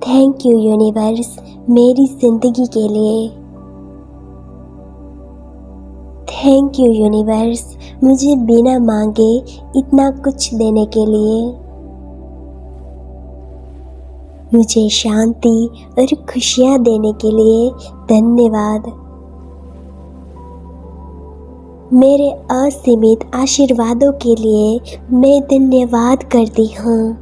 Thank you universe मेरी ज़िंदगी के लिए। थैंक यू यूनिवर्स मुझे बिना मांगे इतना कुछ देने के लिए। मुझे शांति और खुशियाँ देने के लिए धन्यवाद। मेरे असीमित आशीर्वादों के लिए मैं धन्यवाद करती हूँ।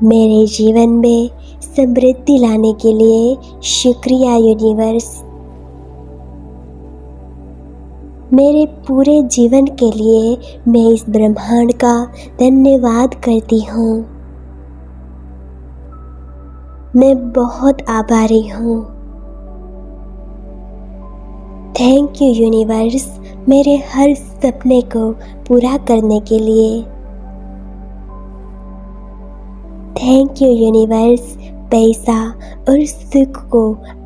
मेरे जीवन में समृद्धि लाने के लिए शुक्रिया यूनिवर्स। मेरे पूरे जीवन के लिए मैं इस ब्रह्मांड का धन्यवाद करती हूँ। मैं बहुत आभारी हूँ। थैंक यू यूनिवर्स मेरे हर सपने को पूरा करने के लिए। थैंक यू यूनिवर्स पैसा और सुख को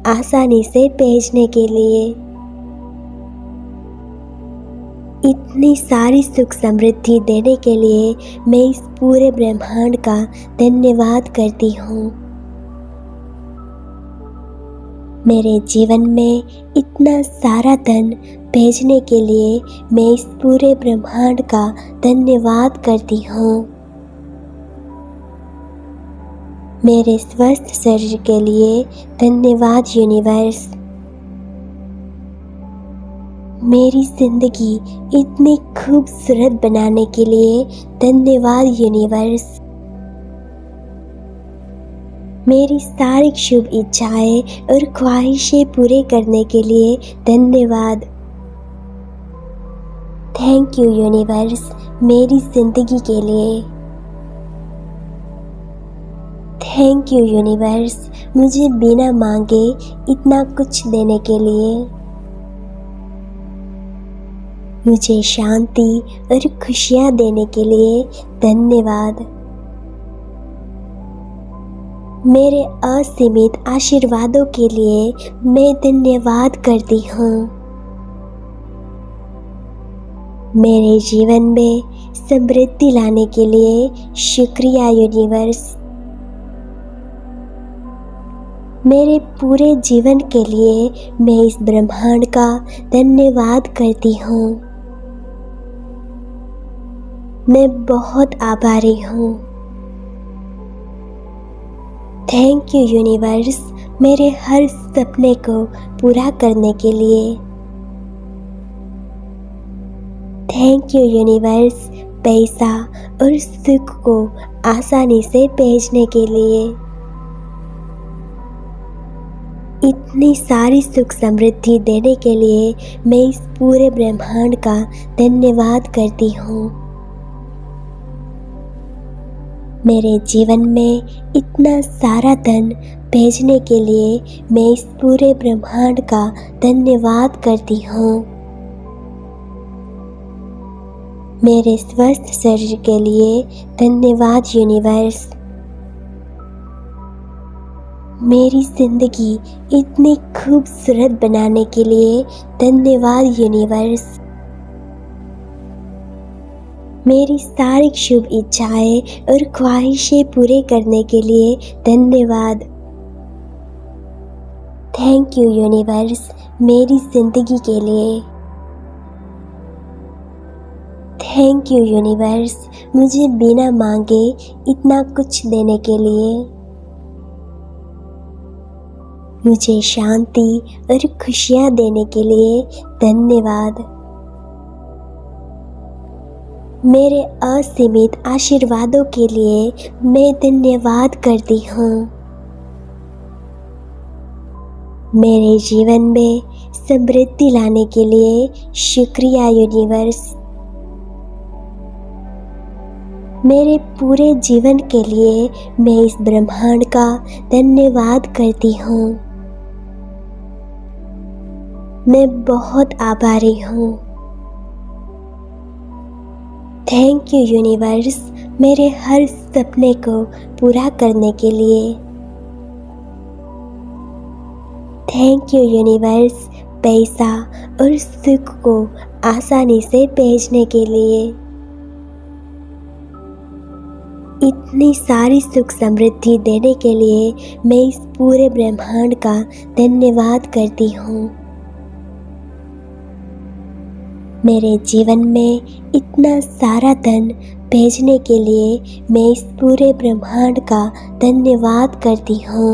आसानी से भेजने के लिए। इतनी सारी सुख समृद्धि देने के लिए मैं इस पूरे ब्रह्मांड का धन्यवाद करती हूँ। मेरे जीवन में इतना सारा धन भेजने के लिए मैं इस पूरे ब्रह्मांड का धन्यवाद करती हूँ। मेरे स्वस्थ शरीर के लिए धन्यवाद यूनिवर्स। मेरी ज़िंदगी इतनी खूबसूरत बनाने के लिए धन्यवाद यूनिवर्स। मेरी सारी शुभ इच्छाएं और ख्वाहिशें पूरे करने के लिए धन्यवाद। थैंक यू यूनिवर्स मेरी ज़िंदगी के लिए। थैंक यू यूनिवर्स मुझे बिना मांगे इतना कुछ देने के लिए। मुझे शांति और खुशियाँ देने के लिए धन्यवाद। मेरे असीमित आशीर्वादों के लिए मैं धन्यवाद करती हूँ। मेरे जीवन में समृद्धि लाने के लिए शुक्रिया यूनिवर्स। मेरे पूरे जीवन के लिए मैं इस ब्रह्मांड का धन्यवाद करती हूँ। मैं बहुत आभारी हूँ। थैंक यू यूनिवर्स मेरे हर सपने को पूरा करने के लिए। थैंक यू यूनिवर्स पैसा और सुख को आसानी से भेजने के लिए। इतनी सारी सुख समृद्धि देने के लिए मैं इस पूरे ब्रह्मांड का धन्यवाद करती हूँ। मेरे जीवन में इतना सारा धन भेजने के लिए मैं इस पूरे ब्रह्मांड का धन्यवाद करती हूँ। मेरे स्वस्थ शरीर के लिए धन्यवाद यूनिवर्स। मेरी ज़िंदगी इतनी खूबसूरत बनाने के लिए धन्यवाद यूनिवर्स। मेरी सारी शुभ इच्छाएं और ख्वाहिशें पूरे करने के लिए धन्यवाद। थैंक यू यूनिवर्स मेरी ज़िंदगी के लिए। थैंक यू यूनिवर्स मुझे बिना मांगे इतना कुछ देने के लिए। मुझे शांति और खुशियाँ देने के लिए धन्यवाद। मेरे असीमित आशीर्वादों के लिए मैं धन्यवाद करती हूँ। मेरे जीवन में समृद्धि लाने के लिए शुक्रिया यूनिवर्स। मेरे पूरे जीवन के लिए मैं इस ब्रह्मांड का धन्यवाद करती हूँ। मैं बहुत आभारी हूँ। थैंक यू यूनिवर्स मेरे हर सपने को पूरा करने के लिए। थैंक यू यूनिवर्स पैसा और सुख को आसानी से भेजने के लिए। इतनी सारी सुख समृद्धि देने के लिए मैं इस पूरे ब्रह्मांड का धन्यवाद करती हूँ। मेरे जीवन में इतना सारा धन भेजने के लिए मैं इस पूरे ब्रह्मांड का धन्यवाद करती हूँ।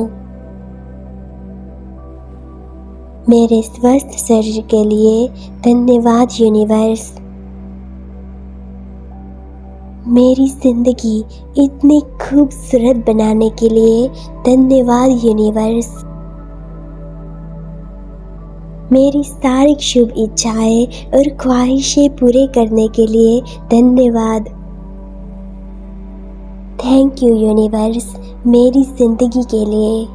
मेरे स्वस्थ शरीर के लिए धन्यवाद यूनिवर्स। मेरी जिंदगी इतनी खूबसूरत बनाने के लिए धन्यवाद यूनिवर्स। मेरी सारी शुभ इच्छाएं और ख्वाहिशें पूरे करने के लिए धन्यवाद। थैंक यू यूनिवर्स मेरी जिंदगी के लिए।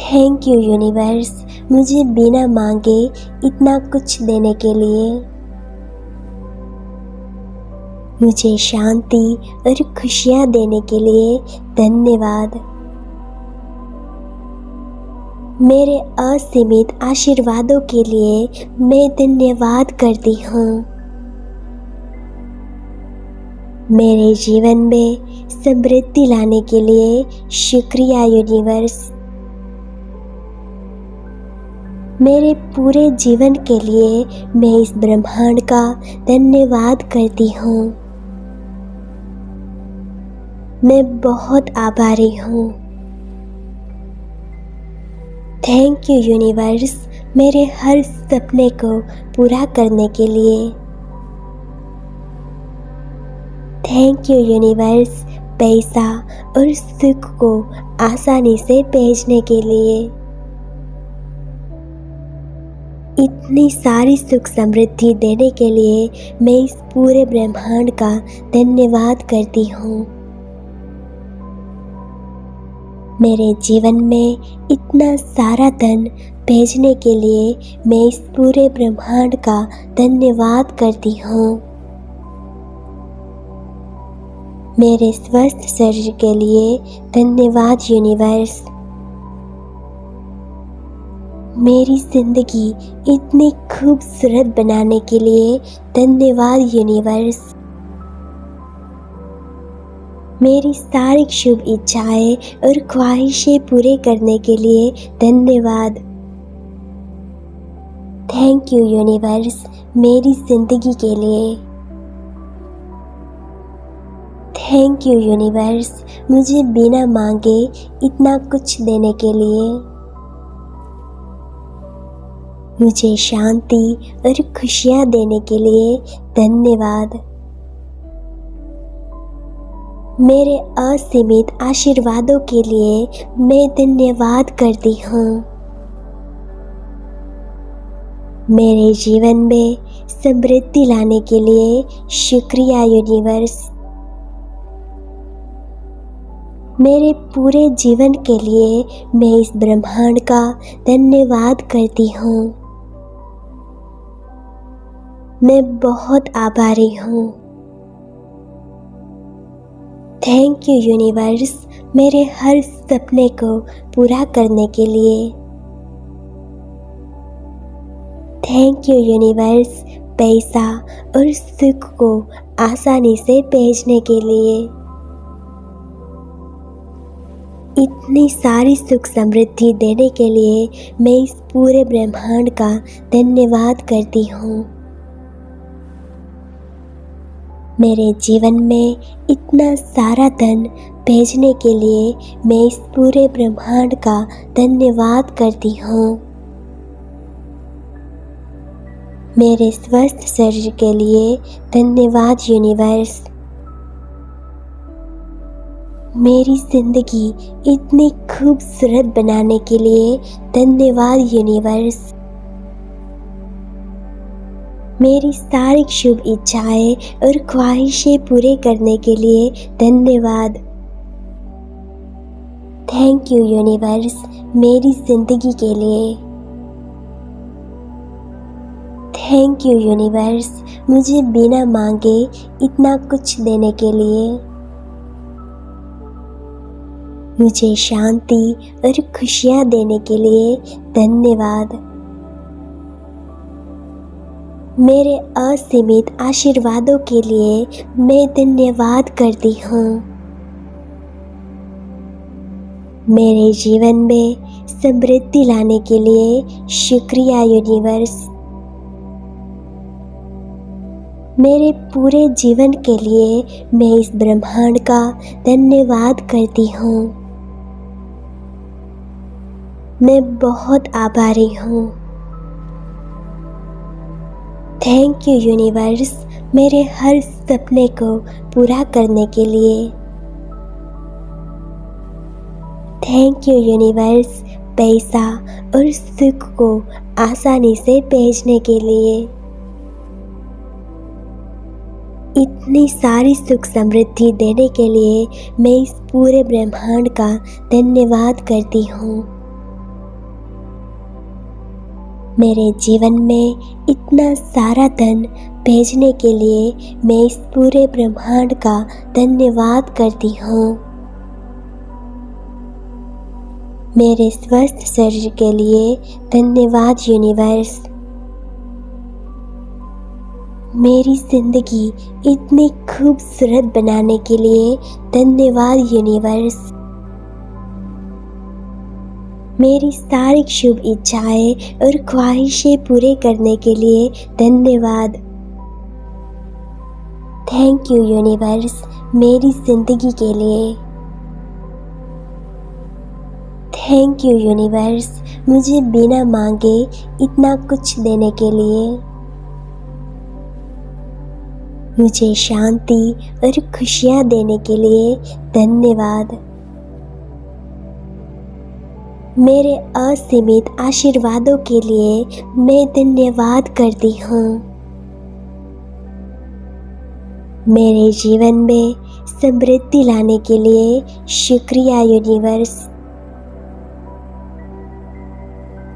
थैंक यू यूनिवर्स मुझे बिना मांगे इतना कुछ देने के लिए। मुझे शांति और खुशियाँ देने के लिए धन्यवाद। मेरे असीमित आशीर्वादों के लिए मैं धन्यवाद करती हूँ। मेरे जीवन में समृद्धि लाने के लिए शुक्रिया यूनिवर्स। मेरे पूरे जीवन के लिए मैं इस ब्रह्मांड का धन्यवाद करती हूँ। मैं बहुत आभारी हूँ। थैंक यू यूनिवर्स मेरे हर सपने को पूरा करने के लिए। थैंक यू यूनिवर्स पैसा और सुख को आसानी से भेजने के लिए। इतनी सारी सुख समृद्धि देने के लिए मैं इस पूरे ब्रह्मांड का धन्यवाद करती हूँ। मेरे जीवन में इतना सारा धन भेजने के लिए मैं इस पूरे ब्रह्मांड का धन्यवाद करती हूँ। मेरे स्वस्थ शरीर के लिए धन्यवाद यूनिवर्स। मेरी जिंदगी इतनी खूबसूरत बनाने के लिए धन्यवाद यूनिवर्स। मेरी सारी शुभ इच्छाएं और ख्वाहिशें पूरे करने के लिए धन्यवाद। थैंक यू यूनिवर्स मेरी जिंदगी के लिए। थैंक यू यूनिवर्स मुझे बिना मांगे इतना कुछ देने के लिए। मुझे शांति और खुशियाँ देने के लिए धन्यवाद। मेरे असीमित आशीर्वादों के लिए मैं धन्यवाद करती हूँ। मेरे जीवन में समृद्धि लाने के लिए शुक्रिया यूनिवर्स। मेरे पूरे जीवन के लिए मैं इस ब्रह्मांड का धन्यवाद करती हूँ। मैं बहुत आभारी हूँ। थैंक यू यूनिवर्स मेरे हर सपने को पूरा करने के लिए। थैंक यू यूनिवर्स पैसा और सुख को आसानी से भेजने के लिए। इतनी सारी सुख समृद्धि देने के लिए मैं इस पूरे ब्रह्मांड का धन्यवाद करती हूँ। मेरे जीवन में इतना सारा धन भेजने के लिए मैं इस पूरे ब्रह्मांड का धन्यवाद करती हूँ। मेरे स्वस्थ शरीर के लिए धन्यवाद यूनिवर्स। मेरी जिंदगी इतनी खूबसूरत बनाने के लिए धन्यवाद यूनिवर्स। मेरी सारी शुभ इच्छाएं और ख्वाहिशें पूरे करने के लिए धन्यवाद। थैंक यू यूनिवर्स मेरी जिंदगी के लिए। थैंक यू यूनिवर्स मुझे बिना मांगे इतना कुछ देने के लिए। मुझे शांति और खुशियाँ देने के लिए धन्यवाद। मेरे असीमित आशीर्वादों के लिए मैं धन्यवाद करती हूँ। मेरे जीवन में समृद्धि लाने के लिए शुक्रिया यूनिवर्स। मेरे पूरे जीवन के लिए मैं इस ब्रह्मांड का धन्यवाद करती हूँ। मैं बहुत आभारी हूँ। थैंक यू यूनिवर्स, मेरे हर सपने को पूरा करने के लिए। थैंक यू यूनिवर्स, पैसा और सुख को आसानी से भेजने के लिए। इतनी सारी सुख समृद्धि देने के लिए मैं इस पूरे ब्रह्मांड का धन्यवाद करती हूँ। मेरे जीवन में इतना सारा धन भेजने के लिए मैं इस पूरे ब्रह्मांड का धन्यवाद करती हूँ। मेरे स्वस्थ शरीर के लिए धन्यवाद यूनिवर्स। मेरी जिंदगी इतनी खूबसूरत बनाने के लिए धन्यवाद यूनिवर्स। मेरी सारी शुभ इच्छाएं और ख्वाहिशें पूरे करने के लिए धन्यवाद। थैंक यू यूनिवर्स, मेरी जिंदगी के लिए। थैंक यू यूनिवर्स, मुझे बिना मांगे इतना कुछ देने के लिए। मुझे शांति और खुशियाँ देने के लिए धन्यवाद। मेरे असीमित आशीर्वादों के लिए मैं धन्यवाद करती हूँ। मेरे जीवन में समृद्धि लाने के लिए शुक्रिया यूनिवर्स।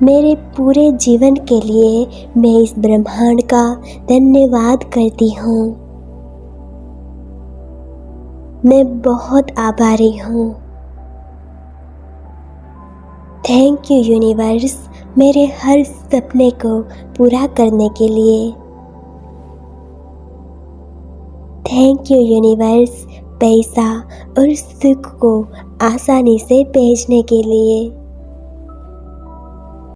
मेरे पूरे जीवन के लिए मैं इस ब्रह्मांड का धन्यवाद करती हूँ। मैं बहुत आभारी हूँ। थैंक यू यूनिवर्स, मेरे हर सपने को पूरा करने के लिए। थैंक यू यूनिवर्स, पैसा और सुख को आसानी से भेजने के लिए।